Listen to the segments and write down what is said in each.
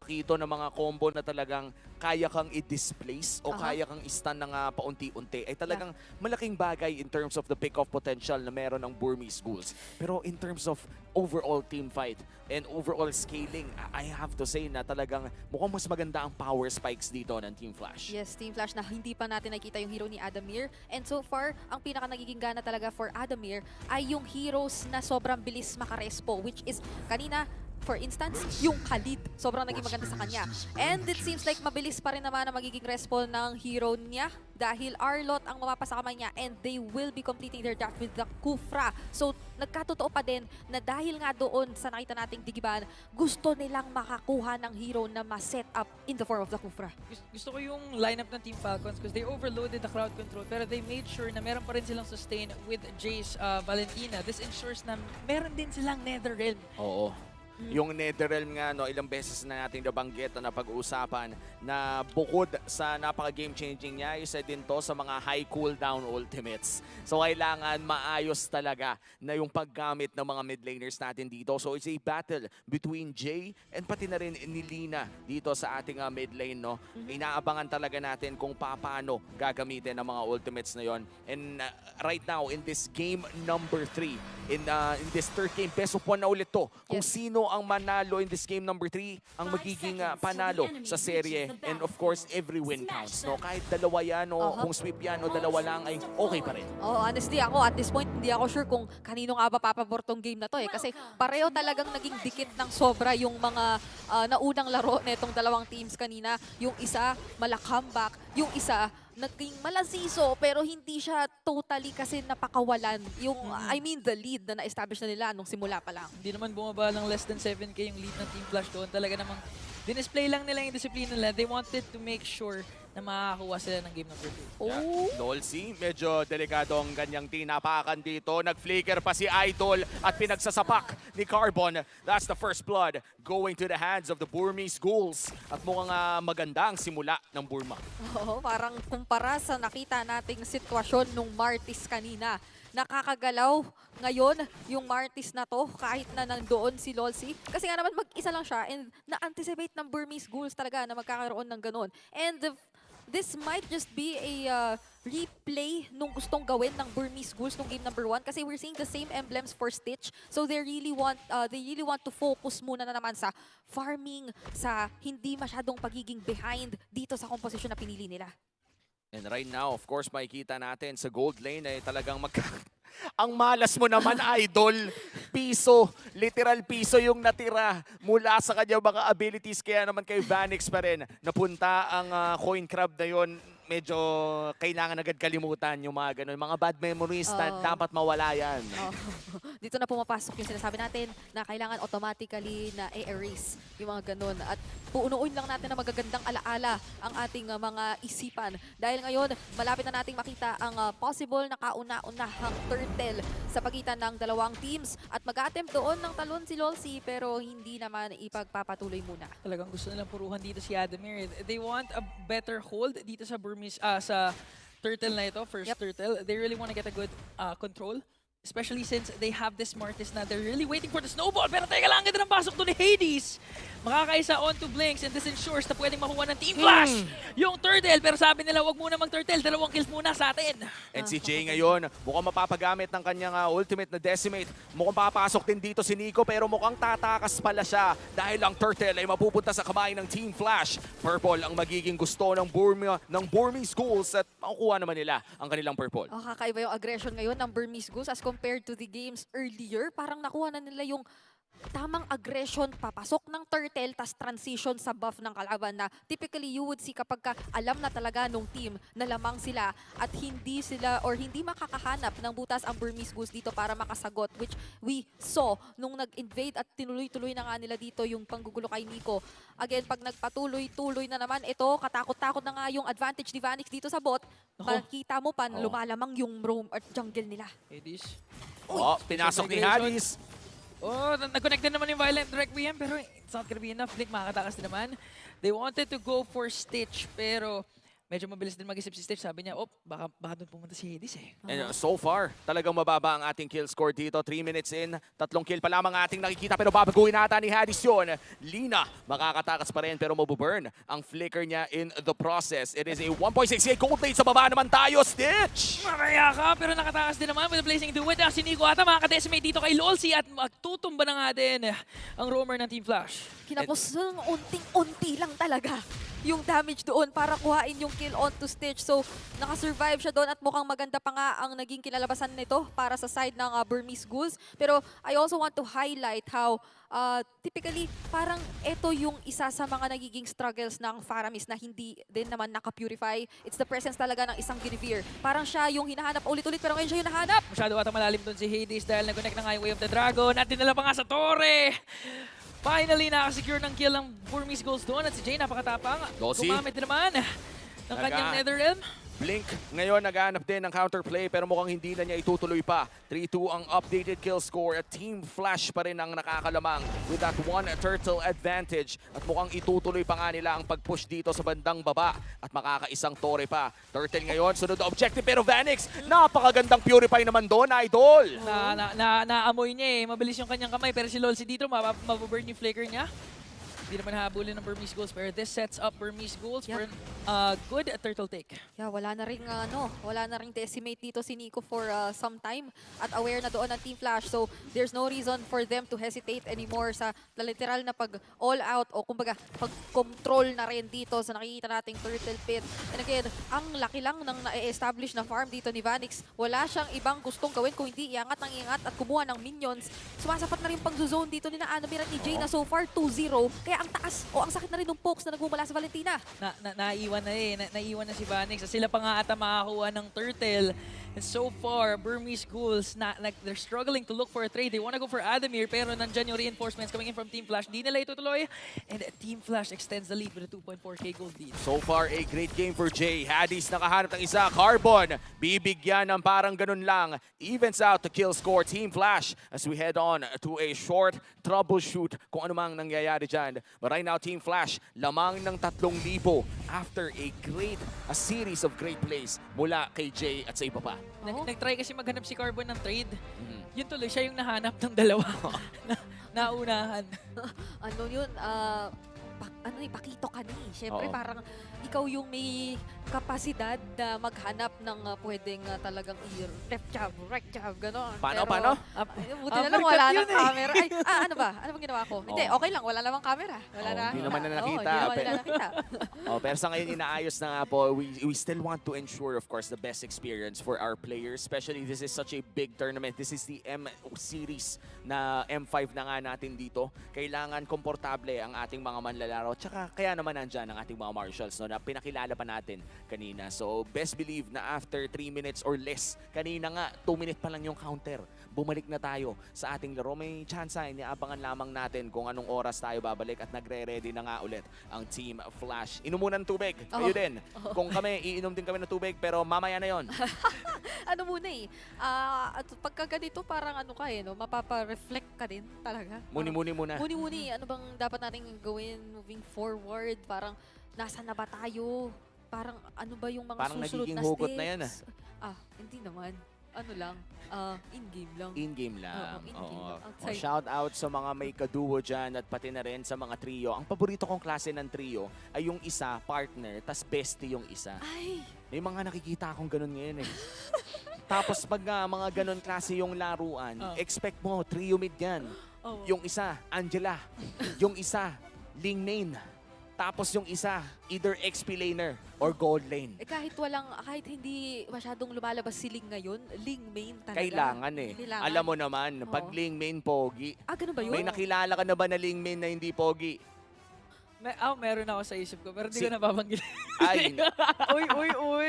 Makito ng mga combo na talagang kaya kang i-displace o kaya kang i-stun ng paunti-unti ay talagang malaking bagay in terms of the pick-off potential na meron ng Burmese Ghouls. Pero in terms of overall team fight and overall scaling, I have to say na talagang mukhang mas maganda ang power spikes dito ng Team Flash. Yes, Team Flash na hindi pa natin nakita yung hero ni Adamir. And so far, ang pinaka nagiging gana talaga for Adamir ay yung heroes na sobrang bilis makarespo, which is kanina, for instance, yung Khalid. Sobrang naging maganda sa kanya. And it seems like mabilis pa rin naman ang magiging respo ng hero niya dahil Arlot ang mapapasa kamay niya and they will be completing their draft with the Kufra. So, nagkatotoo pa din na dahil nga doon sa nakita nating digiban, gusto nilang makakuha ng hero na ma-set up in the form of the Kufra. Gusto ko yung lineup ng Team Falcons because they overloaded the crowd control pero they made sure na meron pa rin silang sustain with Jace Valentina. This ensures na meron din silang Netherrealm. Oo. Yung Netherrealm nga, no, ilang beses na natin nabanggit na napag-uusapan na bukod sa napaka-game changing niya, isa din to sa mga high cooldown ultimates. So kailangan maayos talaga na yung paggamit ng mga mid laners natin dito. So it's a battle between Jay and pati na rin ni Lina dito sa ating mid lane. No? Inaabangan talaga natin kung paano gagamitin ang mga ultimates na yon. And right now, in this game number 3, in this third game, best of 1 na ulit to. Kung sino ang manalo in this game number 3 ang magiging panalo sa serye. And of course, every win counts. No? Kahit dalawa yan o kung sweep yan o dalawa lang ay okay pa rin. Oh, honestly ako at this point hindi ako sure kung kanino nga ba papabor tong game na to kasi pareho talagang naging dikit ng sobra yung mga naunang laro netong dalawang teams kanina. Yung isa mala comeback, yung isa naging malasiso pero hindi siya totally kasi napakawalan yung I mean the lead na na-establish na nila nung simula pa lang. Hindi naman bumaba ng less than 7k yung lead ng Team Flash doon. Talaga namang dinisplay lang nila yung disiplina nila. They wanted to make sure na makakakuha sila ng game number 2. Oh. Dolcy, medyo delikado ang ganyang tinapakan dito. Nag-flicker pa si Idol at pinagsasapak ni Carbon. That's the first blood going to the hands of the Burmese Ghouls. At mukhang maganda ang simula ng Burma. Oo, parang kumpara sa nakita nating sitwasyon nung Martis kanina. Nakakagalaw ngayon yung Martis na to kahit na nandoon si Lolsi. Kasi nga naman mag-isa lang siya and na-anticipate ng Burmese Ghouls talaga na magkakaroon ng ganun. And this might just be a replay nung gustong gawin ng Burmese Ghouls nung game number 1 kasi we're seeing the same emblems for Stitch. So they really want to focus muna na naman sa farming, sa hindi masyadong pagiging behind dito sa composition na pinili nila. And right now, of course, makikita natin sa gold lane ay talagang ang malas mo naman, Idol. Piso, literal piso yung natira mula sa kanyang mga abilities. Kaya naman kay Vanix pa rin napunta ang coin crab na yon. Medyo kailangan agad kalimutan yung mga ganun. Mga bad memories na dapat mawala yan. Dito na pumapasok yung sinasabi natin na kailangan automatically na i-erase yung mga ganun. At puunuin lang natin na magagandang alaala ang ating mga isipan. Dahil ngayon, malapit na nating makita ang possible na kauna-unahang turtle sa pagitan ng dalawang teams. At mag-attempt doon ng talon si Lolsi pero hindi naman ipagpapatuloy muna. Talagang gusto nilang puruhan dito si Adamir. They want a better hold dito sa Burmese, sa turtle na ito, first turtle. They really want to get a good control. Especially since they have this Martis na they're really waiting for the snowball. Pero teka lang, ganda ng pasok doon ni Hades. Makakaisa on to Blinks and this ensures na pwedeng makuha ng Team Flash yung turtle. Pero sabi nila, wag muna mag-turtle. 2 kills muna sa atin. And si Jay ngayon, mukhang mapapagamit ng kanyang ultimate na decimate. Mukhang papasok din dito si Nico pero mukhang tatakas pala siya dahil ang turtle ay mapupunta sa kamay ng Team Flash. Purple ang magiging gusto ng Burmese Ghouls at makukuha naman nila ang kanilang purple. Oh, kakaiba yung aggression ngayon ng Burmese Ghouls as compared to the games earlier. Parang nakuha na nila yung tamang aggression, papasok ng turtle, tas transition sa buff ng kalaban na typically you would see kapag alam na talaga nung team na lamang sila at hindi sila or hindi makakahanap ng butas ang Burmese Ghouls dito para makasagot, which we saw nung nag-invade at tinuloy-tuloy na nga nila dito yung panggugulo kay Nico. Again, pag nagpatuloy-tuloy na naman, ito, katakot-takot na nga yung advantage ni Vanix dito sa bot. Makita mo pa, lumalamang yung roam at jungle nila. Hades. Pinasok ni Hades. Oh, nag-connect din naman yung Violent Requiem pero it's not gonna be enough. Blink makakatakas din naman. They wanted to go for Stitch pero medyo mabilis din mag-isip si Stitch. Sabi niya, baka doon pumunta si Hades eh. And so far, talagang mababa ang ating kill score dito. 3 minutes in, 3 kill pa lamang ating nakikita pero babaguhin nata ni Hades yun. Lina, makakatakas pa rin pero mabuburn ang flicker niya in the process. It is a 1.68 gold plate sa baba naman tayo, Stitch! Maraya ka, pero nakatakas din naman with the blazing duet. Si Nico ata makaka-decimate dito kay Lolsi at magtutumba na nga din ang roamer ng Team Flash. Kinapos ng unting-unti lang talaga yung damage doon para kuhain yung kill onto Stitch. So, nakasurvive siya doon at mukhang maganda pa nga ang naging kilalabasan nito para sa side ng Burmese Ghouls. Pero I also want to highlight how typically parang ito yung isa sa mga nagiging struggles ng Faramis na hindi din naman naka-purify. It's the presence talaga ng isang Guinevere. Parang siya yung hinahanap ulit-ulit pero ngayon siya yung nahanap. Masyado ata malalim doon si Hades dahil nag-connect na nga yung Way of the Dragon at dinala pa nga sa torre. Finally, nakasecure ng kill ng Burmese Ghouls doon at si Jay napakatapang. Lolsi. Gumamit din naman ng kanyang Netherrealm. Blink ngayon naghanap din ng counterplay pero mukhang hindi na niya itutuloy pa. 3-2 ang updated kill score at Team Flash pa rin ang nakakalamang with that one turtle advantage. At mukhang itutuloy pa nga nila ang pag-push dito sa bandang baba at makakaisang torre pa. Turtle ngayon, sunod na objective pero Vanix, napakagandang purify naman doon, idol! Naamoy niya eh. Mabilis yung kanyang kamay pero si Lolsi dito mababurn yung flicker niya. Hindi naman habulin ng Burmese Ghouls pero this sets up Burmese Ghouls for a good turtle take. Yeah, wala na ring decimate dito si Nico for some time at aware na doon ng Team Flash. So there's no reason for them to hesitate anymore sa literal na pag all out o kumbaga pag-control na rin dito sa nakikita nating turtle pit. And again, ang laki lang ng na-establish na farm dito ni Vanix. Wala siyang ibang gustong gawin kung hindi iangat ng iangat at kumuha ng minions. Sumasapat na rin pag-zone dito ni Anamir at ni Jay na so far 2-0. Kaya ang taas o ang sakit na rin ng pokes na nagmumula sa Valentina. Naiwan na eh. Naiwan na si Vanix. Sila pa nga ata makakuha ng turtle. And so far, Burmese Ghouls, they're struggling to look for a trade. They want to go for Adamir, pero nandyan yung reinforcements coming in from Team Flash. Di nila itutuloy. And Team Flash extends the lead with a 2.4k gold lead. So far, a great game for Jay. Hades nakahanap ng isa. Carbon, bibigyan ng parang ganun lang. Evens out the kill score. Team Flash as we head on to a short troubleshoot kung ano mang nangyayari dyan. But right now, Team Flash, lamang ng 3,000 after a series of great plays mula kay Jay at sa iba pa. Nag-try kasi maghanap si Carbon ng trade. Yun tuloy, siya yung nahanap ng dalawa. Naunahan. Ano yun? Pakito ka ni. Siyempre Oo. parang ikaw yung may kapasidad na maghanap ng pwedeng talagang ref jab, right jab, gano'n. Paano? Buti na lang wala ng camera. Ay, ano ba? Ano bang ginawa ko? Hindi, Oo. okay lang. Wala namang camera. Wala na. Hindi naman na nakita. Oo, hindi naman nila nakita. Pero sa ngayon, inaayos na nga po. We still want to ensure, of course, the best experience for our players. Especially, this is such a big tournament. This is the M series na M5 na nga natin dito. Kailangan komportable ang ating mga manlalaro. Tsaka, kaya naman nandyan ang ating mga marshals na pinakilala pa natin kanina. So, best believe na after 3 minutes or less, kanina nga, 2 minutes pa lang yung counter. Bumalik na tayo sa ating laro. May chance iniabangan lamang natin kung anong oras tayo babalik at nagre-ready na nga ulit ang Team Flash. Inom muna ng tubig. Kayo din. Kung kami, iinom din kami ng tubig pero mamaya na yon. Ano muna eh. At pagka ganito parang ano ka eh, no? Mapapa-reflect ka din talaga. Muni-muni muna. Muni-muni, ano bang dapat nating gawin moving forward? Parang nasa na ba tayo? Parang ano ba yung mga Parang susunod nagiging na hugot na yan, steps? Hindi naman. Ano lang, in-game lang. In-game lang. Oo, in-game lang. O, Outside. shout out sa mga may kaduo dyan at pati na rin sa mga trio. Ang paborito kong klase ng trio ay yung isa, partner, tas bestie yung isa. Ay! May mga nakikita akong ganun ngayon eh. Tapos pag mga ganun klase yung laruan, expect mo, trio mid yan. Yung isa, Angela. Yung isa, Ling Main. Tapos yung isa, either XP laner or gold lane. Kahit hindi masyadong lumalabas si Ling ngayon, Ling main talaga. Kailangan eh. Kailangan. Alam mo naman, pag Oo. Ling Main pogi, Ganun ba yun? may nakilala ka na ba na Ling Main na hindi pogi? Meron ako sa isip ko, pero di Si- ko nababanggit. Ay, Uy.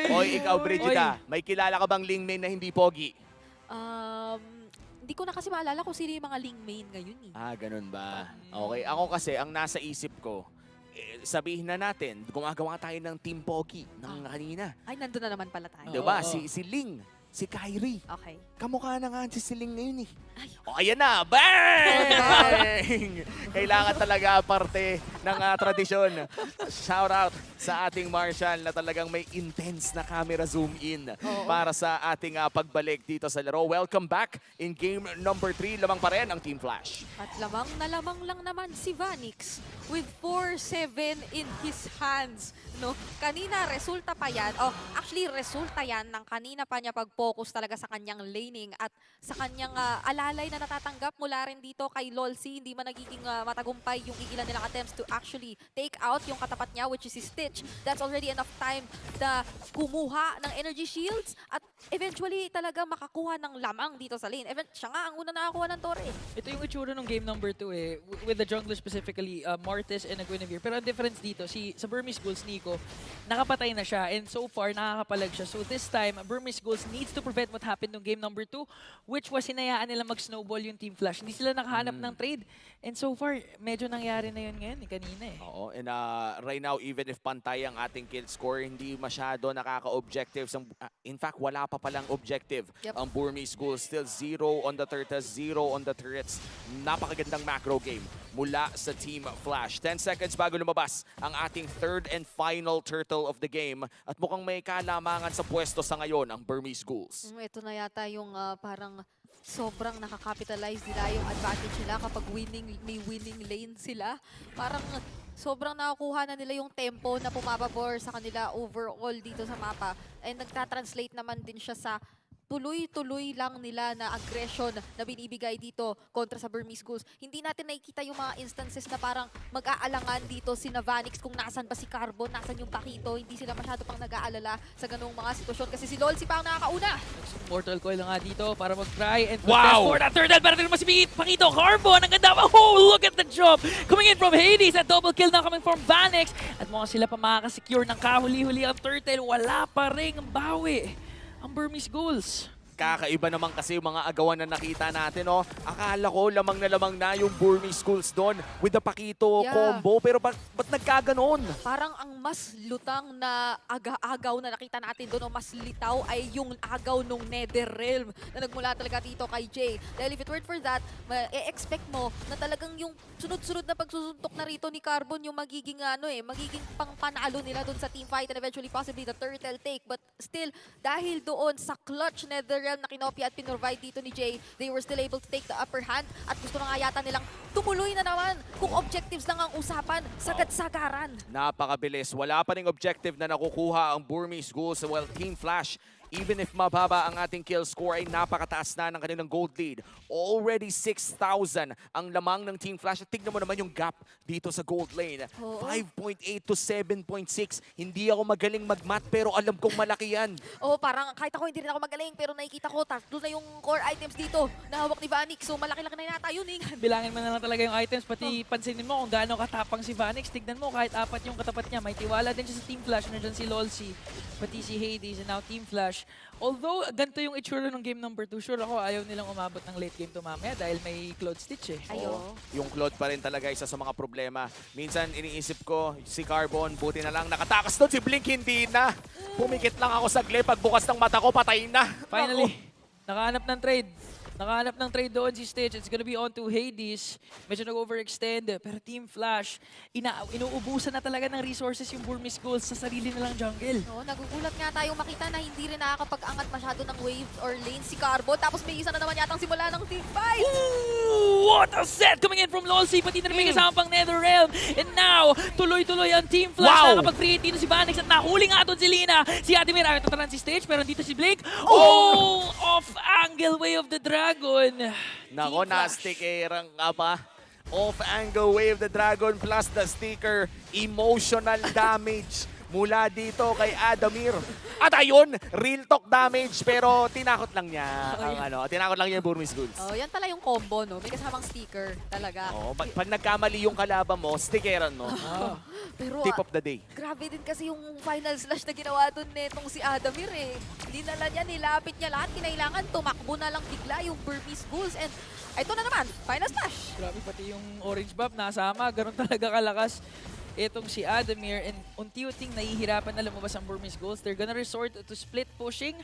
oy, ikaw, Brigida, may kilala ka bang Ling Main na hindi pogi? Hindi ko na kasi maalala kung sino yung mga Ling main ngayon eh. Ganun ba? Okay, ako kasi, ang nasa isip ko, sabihin na natin, gumagawa tayo ng Team Pogi ng kanina. Ay, nandun na naman pala tayo. Diba? Oo. Si Ling. si Kyrie. Okay. Kamukha na nga si Siling ngayon eh. Ay. O, ayan na! Bang! Kailangan talaga parte ng tradisyon. Shout out sa ating Marshall na talagang may intense na camera zoom in Oo. para sa ating pagbalik dito sa laro. Welcome back in game number 3. Lamang pa rin ang Team Flash. At lamang na lamang lang naman si Vanix with 4-7 in his hands. No? Kanina, resulta pa yan. Oh, actually, resulta yan ng kanina pa niya pag-focus talaga sa kanyang laning at sa kanyang alalay na natatanggap mula rin dito kay Lolsi. Hindi man nagiging matagumpay yung ilan nilang attempts to actually take out yung katapat niya, which is si Stitch. That's already enough time na kumuha ng energy shields at eventually talaga makakuha ng lamang dito sa lane. Siya nga ang una nakakuha ng Torre. Ito yung itsura ng game number 2 eh, with the jungler specifically, Martes and Guinevere. Pero ang difference dito, sa Burmese Ghouls, Nico, nakapatay na siya and so far nakakapalag siya. So this time, Burmese Ghouls needs to prevent what happened nung game number 2, which was hinayaan nila mag-snowball yung Team Flash. Hindi sila nakahanap ng trade. And so far, medyo nangyari na yun ngayon, kanina eh. Oo, and right now, even if pantay ang ating kill score, hindi masyado nakaka-objectives. In fact, wala pa palang objective. Yep. Ang Burmese Ghouls still 0 on the turtles, 0 on the turrets. Napakagandang macro game mula sa Team Flash. 10 seconds bago lumabas ang ating third and final turtle of the game. At mukhang may kalamangan sa pwesto sa ngayon ang Burmese Ghouls. Ito na yata yung parang sobrang nakakapitalize nila yung advantage nila kapag may winning lane sila. Parang sobrang nakakuha na nila yung tempo na pumapabor sa kanila overall dito sa mapa. And nagtatranslate naman din siya sa tuloy-tuloy lang nila na aggression na binibigay dito kontra sa Burmese Ghouls. Hindi natin nakikita yung mga instances na parang mag-aalangan dito si Vanix kung nasan ba si Carbon, nasan yung Pakito. Hindi sila masyado pang nag-aalala sa ganung mga sitwasyon kasi si Lolsi pa ang nakakauna. Mortal Coil na nga dito para mag-try and Wow! for that turtle para rin si Pakito. Carbon, ang ganda. Oh, look at the jump. Coming in from Hades at double kill na coming from Vanix. At mukhang sila pa makakasecure ng kahuli-huli ang turtle. Wala pa rin ang bawi ang Burmese Ghouls. Kakaiba naman kasi yung mga agawan na nakita natin, no? Akala ko lamang na yung Burmese Ghouls doon with the Pakito Yeah. combo. Pero ba't nagkaganon? Parang ang mas lutang na agaw na nakita natin doon o mas litaw ay yung agaw nung Netherrealm na nagmula talaga dito kay Jay. Dahil if it weren't for that, expect mo na talagang yung sunod-sunod na pagsusuntok na rito ni Carbon yung magiging magiging pangpanalo nila doon sa team fight and eventually possibly the turtle take. But still, dahil doon sa clutch Netherrealm na kinopya at pinrovide dito ni Jay, they were still able to take the upper hand at gusto na nga yata nilang tumuloy na naman kung objectives lang ang usapan, sagad-sagaran. Napakabilis. Wala pa ring objective na nakukuha ang Burmese Ghouls. Well, Team Flash, even if mababa ang ating kill score, ay napakataas na ng kanilang gold lead. Already 6,000 ang lamang ng Team Flash. At tignan mo naman yung gap dito sa gold lane. Oo. 5.8 to 7.6. Hindi ako magaling mag-math pero alam kong malaki yan. Oo, parang kahit ako hindi rin ako magaling pero nakikita ko tatlo na yung core items dito na hawak ni Vanix. So malaki-laki na yata yun eh. Bilangin mo na lang talaga yung items, pati pansinin mo kung gaano katapang si Vanix. Tignan mo, kahit 4 yung katapat niya. May tiwala din siya sa Team Flash. Nandiyan si Lolsi, pati si Hades, and now Team Flash. Although, ganito yung itsura ng game number 2, sure ako ayaw nilang umabot ng late game to mamaya dahil may Cloud Stitch eh. Ayo. Yung Claude pa rin talaga isa sa mga problema. Minsan iniisip ko, si Carbon, buti na lang nakatakas doon. Si Blink hindi na. Pumikit lang ako saglit. Pagbukas ng mata ko, patay na. Finally, nakahanap ng trade. Nakahanap ng trade doon si Stitch. It's gonna be on to Hades. Medyo nag-overextend. Pero Team Flash, inuubusan na talaga ng resources yung Burmese Ghouls sa sarili nilang jungle. No, nagugulat nga tayong makita na hindi rin nakakapag-angat masyado ng waves or lanes si Carbon. Tapos may isa na naman yatang simula ng team fight. Ooh, what a set coming in from Lolsi. Pati na rin may kasama pang Netherrealm. And now, tuloy-tuloy ang Team Flash. Wow! Nakapag-create dito si Vanix at nahuli nga doon si Lina. Si Ademir ayaw tataran si Stage pero dito si Blake. Oh! Off-angle way of the dragon. Nako, Team Flash. na-stickerang nga pa. Off-angle wave the dragon plus the sticker. Emotional damage mula dito kay Adamir. At ayun, real talk damage pero tinakot lang niya tinakot lang niya yung Burmese Ghouls. Oh, yan pala yung combo, no? May kasamang sticker talaga. Pag nagkamali yung kalaban mo, stickeran mo. Pero Tip of the day. grabe din kasi yung final slash na ginawa doon netong si Adamir eh. Dinala niya, nilapit niya lahat. Kinailangan tumakbo na lang bigla yung Burmese Ghouls. And ito na naman, final slash. Grabe, pati yung orange buff nasama. Ganun talaga kalakas itong si Adamir. And unti-unting nahihirapan na lumabas ang Burmese Ghouls. They're gonna resort to split pushing.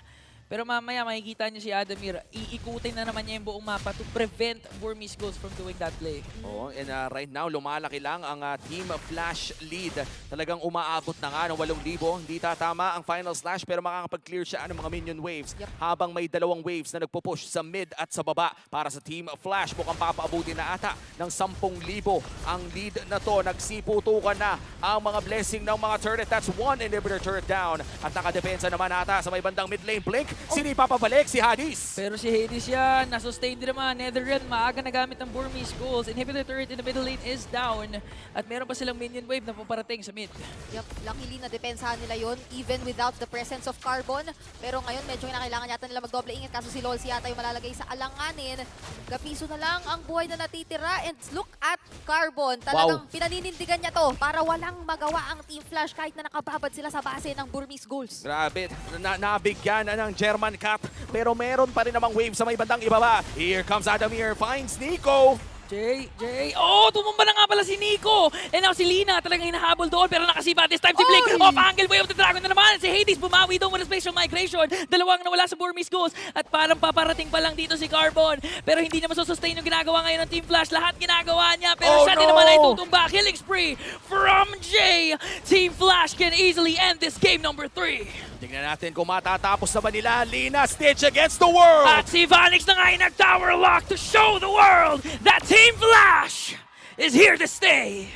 Pero mamaya makikita niyo si Adamir, iikutin na naman niya yung buong mapa to prevent Burmese Ghost from doing that play. Oh, and right now, lumalaki lang ang Team Flash lead. Talagang umaabot na nga ng 8,000. Hindi tatama ang final slash pero makakapag-clear siya ng mga minion waves. Yep. Habang may 2 waves na nagpo-push sa mid at sa baba para sa Team Flash. Mukhang papaabutin na ata ng 10,000 ang lead na to. Nagsiputukan na ang mga blessing ng mga turret. That's 1 inhibitor turret down. At nakadepensa naman ata sa may bandang mid lane blink. Sino ipapabalik? Si Hades. Pero si Hades yan, nasustain din naman. Netherrealm, maaga nagamit ng Burmese Ghouls. Inhibitor turret in the middle lane is down. At meron pa silang minion wave na paparating sa mid. Yup, luckily na depensahan nila yon even without the presence of Carbon. Pero ngayon medyo kailangan yata nila magdoble ingat kaso si Lolsi yata yung malalagay sa alanganin. Kapiso na lang ang buhay na natitira and look at Carbon. Talagang pinaninindigan niya to para walang magawa ang Team Flash kahit na nakababad sila sa base ng Burmese Ghouls. Grabe, nabigyan na ng German Cat. Pero meron pa rin namang wave sa may bandang ibaba. Here comes Adamir, finds Nico. Jay. Oh, tumumba na nga pala si Nico. And now si Lina talagang hinahabol doon pero nakasiba this time si Blink. Oy! Off angle way of the dragon na naman. Si Hades bumawi doon with spatial migration. Dalawang nawala sa Burmese Ghost. At parang paparating pa lang dito si Carbon. Pero hindi niya masusustain yung ginagawa ngayon ng Team Flash. Lahat ginagawa niya. Pero siya din naman ay tutumba. Killing spree from Jay. Team Flash can easily end this game number 3. Tingnan natin kung matatapos na ba nila. Lina Stitch against the world. At si Vanix na nga ay nag-tower lock to show the world that Team Flash is here to stay.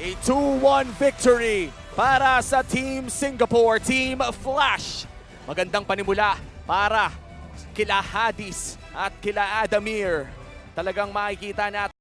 A 2-1 victory para sa Team Singapore, Team Flash. Magandang panimula para kila Hades at kila Adamir. Talagang makikita natin